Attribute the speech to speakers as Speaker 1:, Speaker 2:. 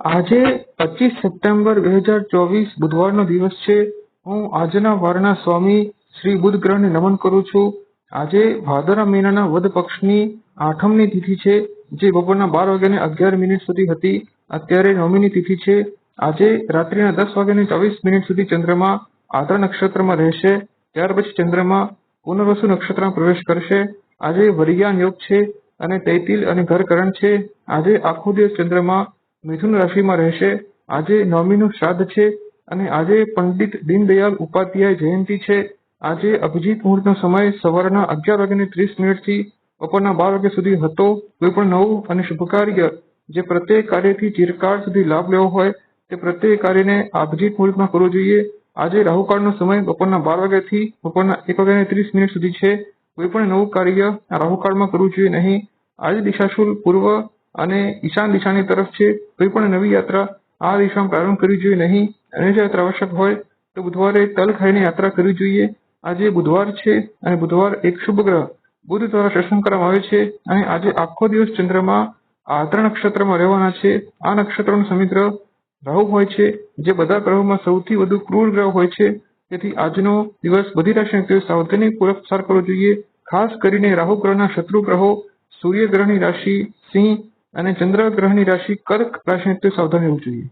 Speaker 1: આજે 25 સપ્ટેમ્બર 2024 બુધવારનો દિવસ છે. હું આજના વારના સ્વામી શ્રી બુધ ગ્રહને નમન કરું છું. આજે ભાદરવા મહિનાના વદ પક્ષની 8મની તિથિ છે, જે બપોરના 12:11 સુધી હતી. અત્યારે 9મીની તિથિ છે. આજે રાત્રિના 10:24 સુધી ચંદ્રમા આદ્ર નક્ષત્રમાં રહેશે. ત્યાર પછી ચંદ્રમા પુનર્વસુ નક્ષત્રમાં પ્રવેશ કરશે. આજે વરિયાન યોગ છે અને તૈતિલ અને ઘરકરણ છે. આજે આખો દિવસ ચંદ્રમા મિથુન રાશિમાં રહેશે. આજે 9મીનું શ્રાદ્ધ છે અને આજે પંડિત દીનદયાળ ઉપાધ્યાય જયંતિ છે. આજે અભિજીત મુહૂર્તનો સમય સવારના 11:30 થી બપોરના 12 સુધી હતો. કોઈ પણ નવું અને શુભ કાર્ય જે પ્રત્યેક કાર્યથી ચિરકાળ સુધી લાભ લેવો હોય તે પ્રત્યેક કાર્યને અભિજીત મુહૂર્તમાં કરવું જોઈએ. આજે રાહુકાળનો સમય બપોરના 12 થી બપોરના 1:30 સુધી છે. કોઈ પણ નવું કાર્ય રાહુકાળમાં કરવું જોઈએ નહીં. આજે દિશાશુલ પૂર્વ અને ઈશાન દિશાની તરફ છે. કોઈ પણ નવી યાત્રા આ દિશામાં પ્રારંભ કરવી જોઈએ નહીં. અને જો યાત્રા આવશ્યક હોય તો બુધવારે તલ ખાઈને યાત્રા કરવી જોઈએ. આજે બુધવાર છે અને બુધવાર એક શુભ ગ્રહ બુધ દ્વારા શાસન કરવામાં આવે છે અને આજે આખો દિવસ ચંદ્રમા આદ્ર નક્ષત્રમાં રહેવાના છે. આ નક્ષત્રનો શનિ ગ્રહ રાહુ હોય છે, જે બધા ગ્રહોમાં સૌથી વધુ ક્રૂર ગ્રહ હોય છે. તેથી આજનો દિવસ બધી રાશિના વ્યક્તિઓએ સાવધાનીપૂર્વક પસાર કરવો જોઈએ. ખાસ કરીને રાહુ ગ્રહના શત્રુ ગ્રહો સૂર્ય ગ્રહની રાશિ સિંહ અને ચંદ્ર ગ્રહની રાશિ કર્ક રાશિના વ્યક્તિઓએ સાવધાન રહેવું જોઈએ.